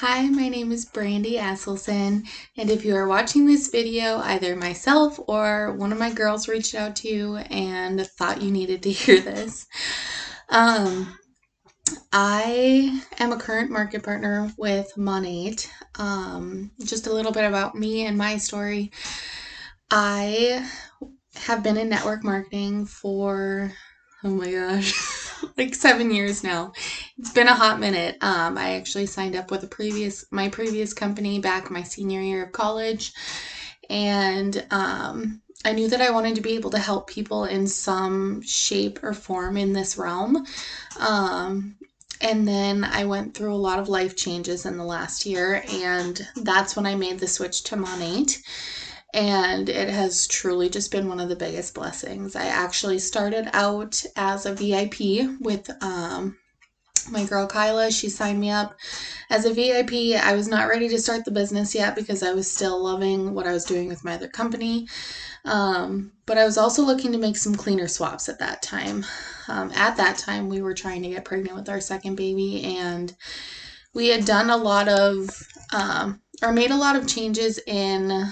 Hi, my name is Brandy Asselson, and if you are watching this video, either myself or one of my girls reached out to you and thought you needed to hear this. Um, I am a current market partner with Monat. Just a little bit about me and my story. I have been in network marketing for, oh my gosh, like 7 years now. It's been a hot minute. I actually signed up with my previous company back my senior year of college, and I knew that I wanted to be able to help people in some shape or form in this realm. Um, and then I went through a lot of life changes in the last year, and that's when I made the switch to Monat. And it has truly just been one of the biggest blessings. I actually started out as a VIP with my girl Kyla. She signed me up as a VIP. I was not ready to start the business yet because I was still loving what I was doing with my other company. But I was also looking to make some cleaner swaps at that time. At that time, we were trying to get pregnant with our second baby, and we had done a lot of, or made a lot of changes in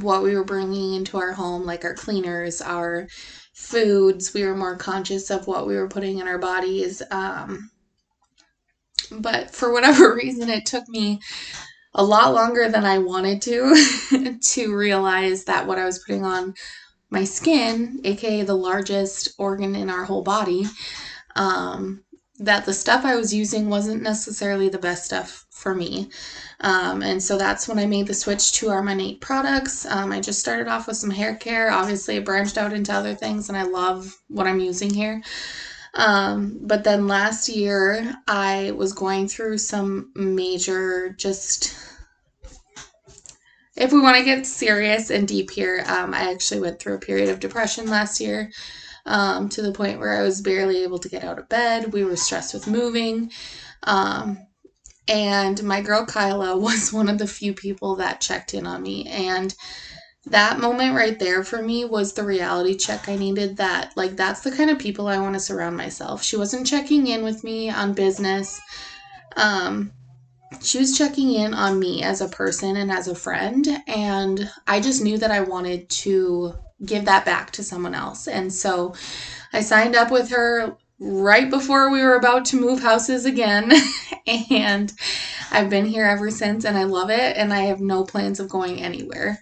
what we were bringing into our home, like our cleaners, our foods. We were more conscious of what we were putting in our bodies. But for whatever reason, it took me a lot longer than I wanted to to realize that what I was putting on my skin, aka the largest organ in our whole body, that the stuff I was using wasn't necessarily the best stuff for me. And so that's when I made the switch to our Monat products. I just started off with some hair care. Obviously, it branched out into other things, and I love what I'm using here. But then last year, I was going through some major, just if we want to get serious and deep here, I actually went through a period of depression last year. To the point where I was barely able to get out of bed. We were stressed with moving. And my girl Kyla was one of the few people that checked in on me. And that moment right there for me was the reality check I needed. That, like, that's the kind of people I want to surround myself. She wasn't checking in with me on business. She was checking in on me as a person and as a friend. And I just knew that I wanted to give that back to someone else. And so I signed up with her right before we were about to move houses again. And I've been here ever since, and I love it, and I have no plans of going anywhere.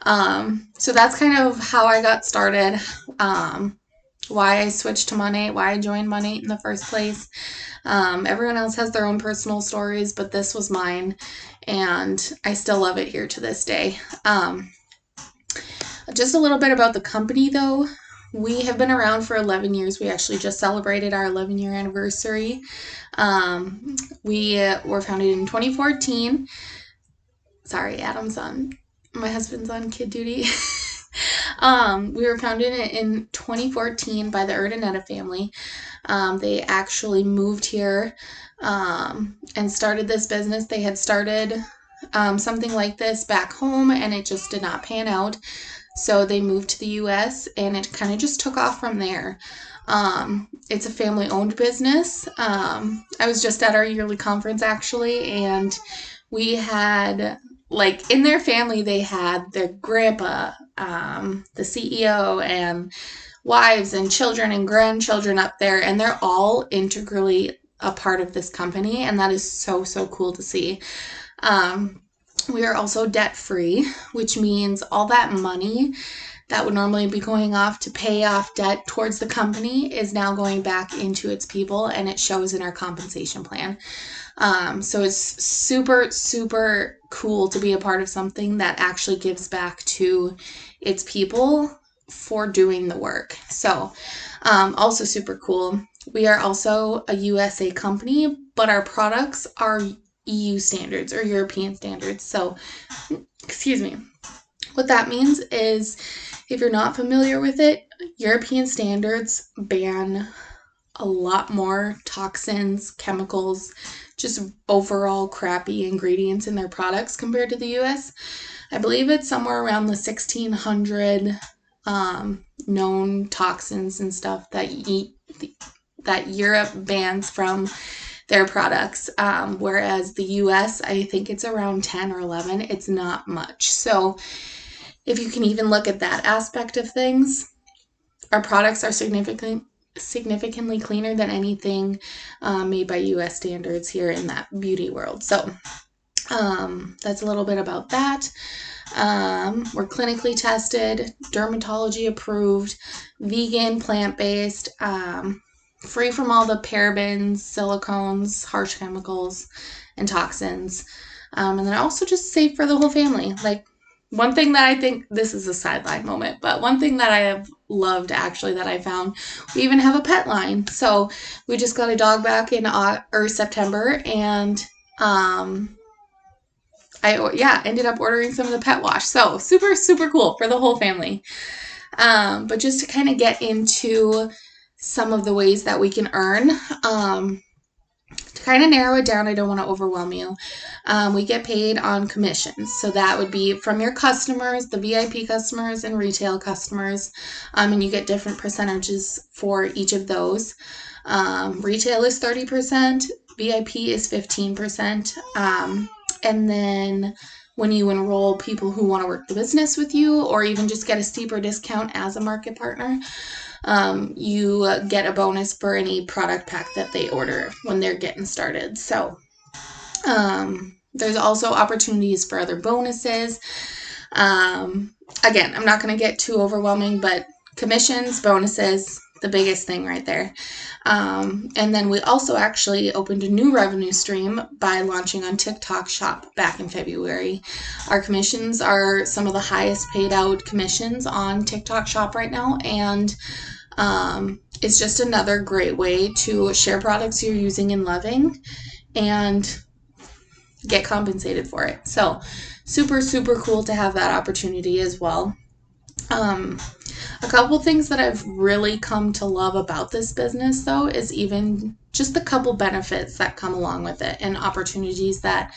So that's kind of how I got started, why I switched to Monat, why I joined Monat in the first place. Everyone else has their own personal stories, but this was mine, and I still love it here to this day. Just a little bit about the company, though. We have been around for 11 years. We actually just celebrated our 11-year anniversary. We were founded in 2014. Sorry, Adam's on, my husband's on kid duty. We were founded in 2014 by the Urdaneta family. They actually moved here and started this business. They had started something like this back home, and it just did not pan out. So they moved to the US, and it kind of just took off from there. It's a family-owned business. I was just at our yearly conference, actually, and we had, like, in their family, they had their grandpa, the CEO, and wives and children and grandchildren up there, and they're all integrally a part of this company, and that is so, so cool to see. We are also debt-free, which means all that money that would normally be going off to pay off debt towards the company is now going back into its people, and it shows in our compensation plan. So it's super, super cool to be a part of something that actually gives back to its people for doing the work. So also super cool. We are also a USA company, but our products are EU standards or European standards. So, excuse me. What that means is, if you're not familiar with it, European standards ban a lot more toxins, chemicals, just overall crappy ingredients in their products compared to the US. I believe it's somewhere around the 1600 known toxins and stuff that Europe bans from their products. Whereas the US, I think it's around 10 or 11. It's not much. So if you can even look at that aspect of things, our products are significantly cleaner than anything made by US standards here in that beauty world. So that's a little bit about that. We're clinically tested, dermatology approved, vegan, plant-based, free from all the parabens, silicones, harsh chemicals, and toxins. And then also just safe for the whole family. Like, one thing that I think, this is a sideline moment, but one thing that I have loved actually that I found, we even have a pet line. So we just got a dog back in September, and I ended up ordering some of the pet wash. So super, super cool for the whole family. But just to kind of get into some of the ways that we can earn, to kind of narrow it down, I don't want to overwhelm you. We get paid on commissions. So that would be from your customers, the VIP customers and retail customers. And you get different percentages for each of those. Retail is 30%, VIP is 15%. And then when you enroll people who want to work the business with you, or even just get a steeper discount as a market partner, you get a bonus for any product pack that they order when they're getting started. So there's also opportunities for other bonuses. Again, I'm not going to get too overwhelming, but commissions, bonuses, the biggest thing right there. And then we also actually opened a new revenue stream by launching on TikTok Shop back in February. Our commissions are some of the highest paid out commissions on TikTok Shop right now, and it's just another great way to share products you're using and loving and get compensated for it. So super, super cool to have that opportunity as well. A couple things that I've really come to love about this business, though, is even just the couple benefits that come along with it and opportunities that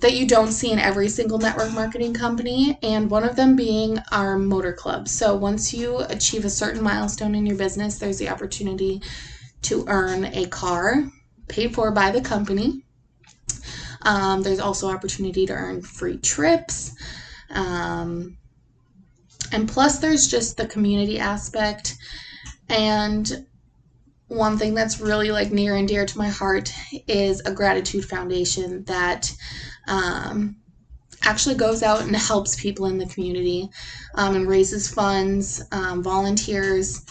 that you don't see in every single network marketing company. And one of them being our motor club. So once you achieve a certain milestone in your business, there's the opportunity to earn a car paid for by the company. There's also opportunity to earn free trips. And plus, there's just the community aspect. And one thing that's really like near and dear to my heart is a gratitude foundation that actually goes out and helps people in the community and raises funds, volunteers.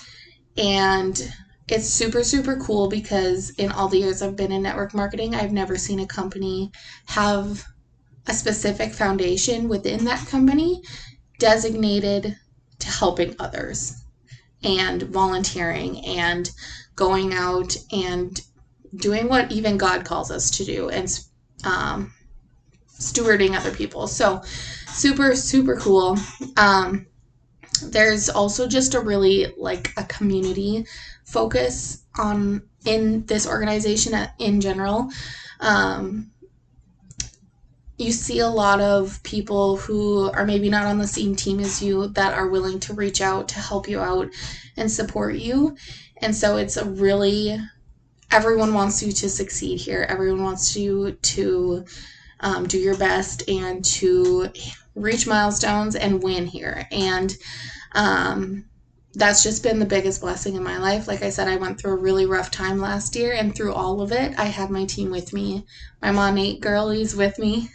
And it's super, super cool because in all the years I've been in network marketing, I've never seen a company have a specific foundation within that company designated to helping others and volunteering and going out and doing what even God calls us to do and stewarding other people. So super, super cool. There's also just a really like a community focus on in this organization in general. You see a lot of people who are maybe not on the same team as you that are willing to reach out to help you out and support you. And so it's a really, everyone wants you to succeed here. Everyone wants you to do your best and to reach milestones and win here. And that's just been the biggest blessing in my life. Like I said, I went through a really rough time last year, and through all of it, I had my team with me. My Monat girlies with me.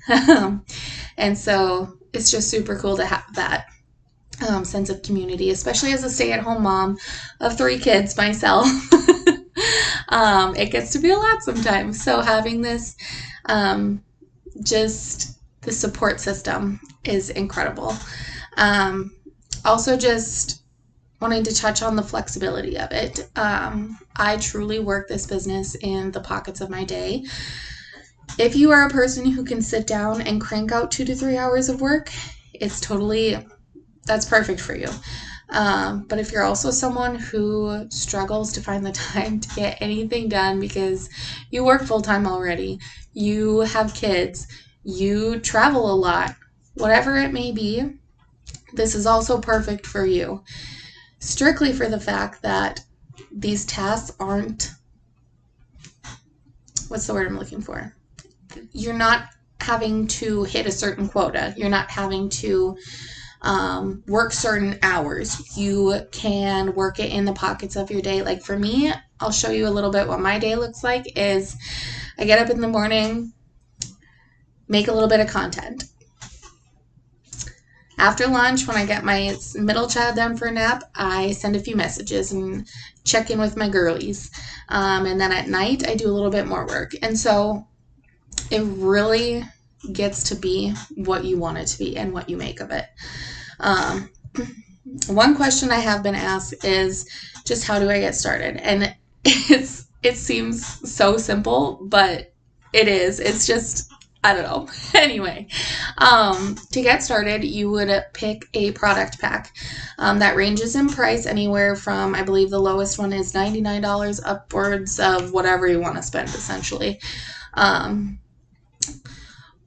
And so it's just super cool to have that sense of community, especially as a stay-at-home mom of 3 kids myself. It gets to be a lot sometimes. So having this, just the support system is incredible. Also just wanting to touch on the flexibility of it. I truly work this business in the pockets of my day. If you are a person who can sit down and crank out 2 to 3 hours of work, it's totally, that's perfect for you. But if you're also someone who struggles to find the time to get anything done because you work full-time already, you have kids, you travel a lot, whatever it may be, this is also perfect for you. Strictly for the fact that these tasks aren't what's the word I'm looking for? You're not having to hit a certain quota. You're not having to work certain hours. You can work it in the pockets of your day. Like for me, I'll show you a little bit what my day looks like is I get up in the morning, make a little bit of content. After lunch, when I get my middle child down for a nap, I send a few messages and check in with my girlies. And then at night, I do a little bit more work. And so it really gets to be what you want it to be and what you make of it. One question I have been asked is just how do I get started? And it seems so simple, but it is. It's just, I don't know. Anyway, to get started, you would pick a product pack that ranges in price anywhere from, I believe the lowest one is $99 upwards of whatever you want to spend, essentially.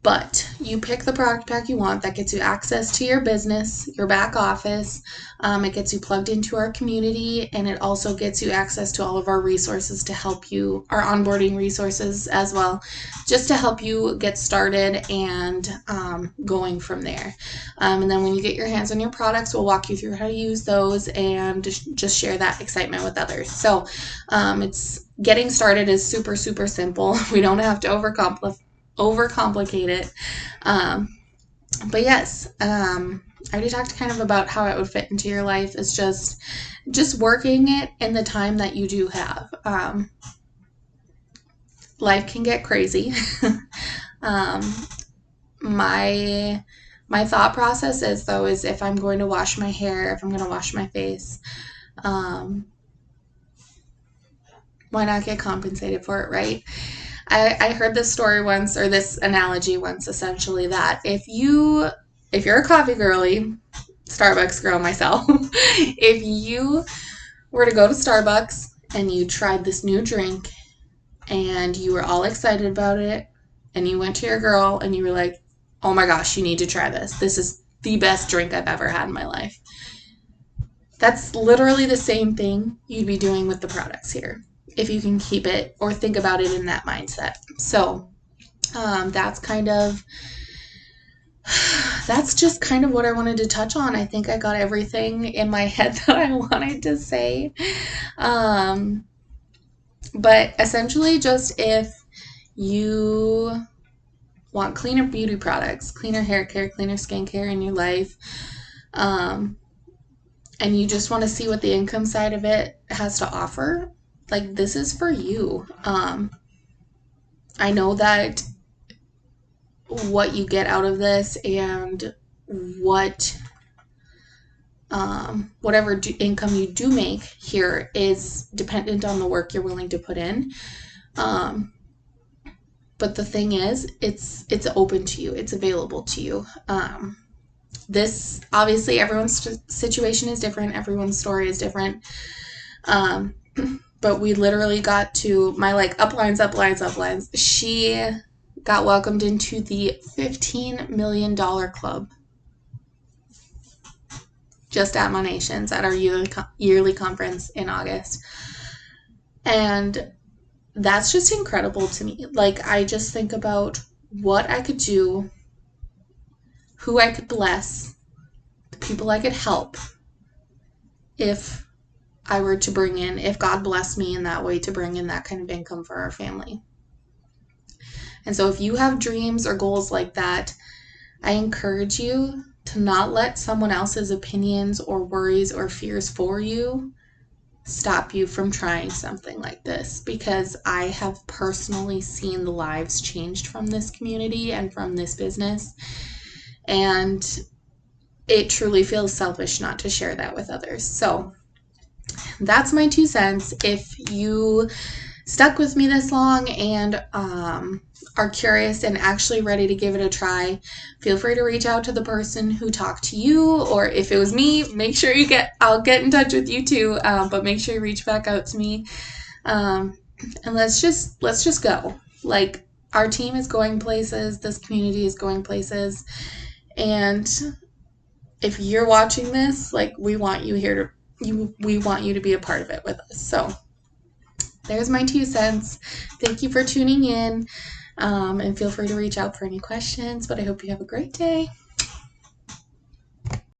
But you pick the product pack you want that gets you access to your business, your back office. It gets you plugged into our community, and it also gets you access to all of our resources to help you, our onboarding resources as well, just to help you get started and going from there. And then when you get your hands on your products, we'll walk you through how to use those and just share that excitement with others. So it's getting started is super, super simple. We don't have to overcomplicate it. But yes, I already talked kind of about how it would fit into your life. It's just working it in the time that you do have. Life can get crazy. My thought process is if I'm going to wash my hair, if I'm going to wash my face, why not get compensated for it, right? I heard this story once, or this analogy once, essentially, that if you're a coffee girly, Starbucks girl myself, if you were to go to Starbucks and you tried this new drink and you were all excited about it and you went to your girl and you were like, oh my gosh, you need to try this. This is the best drink I've ever had in my life. That's literally the same thing you'd be doing with the products here, if you can keep it or think about it in that mindset. So that's just kind of what I wanted to touch on. I think I got everything in my head that I wanted to say. But essentially, just if you want cleaner beauty products, cleaner hair care, cleaner skincare in your life, and you just want to see what the income side of it has to offer, like this is for you. I know that what you get out of this and whatever income you do make here is dependent on the work you're willing to put in. But the thing is, it's open to you. It's available to you. This, obviously, everyone's situation is different. Everyone's story is different. But we literally got to my uplines. She got welcomed into the $15 million club just at Monations at our yearly conference in August. And that's just incredible to me. Like, I just think about what I could do, who I could bless, the people I could help if I were to bring in, if God blessed me in that way to bring in that kind of income for our family. And so if you have dreams or goals like that, I encourage you to not let someone else's opinions or worries or fears for you stop you from trying something like this, because I have personally seen the lives changed from this community and from this business, and it truly feels selfish not to share that with others. So that's my 2 cents. If you stuck with me this long and are curious and actually ready to give it a try, feel free to reach out to the person who talked to you, or if it was me, make sure I'll get in touch with you too, but make sure you reach back out to me, and let's just go. Like, our team is going places, this community is going places, and if you're watching this, like, we want you to be a part of it with us. So there's my 2 cents. Thank you for tuning in, and feel free to reach out for any questions. But I hope you have a great day.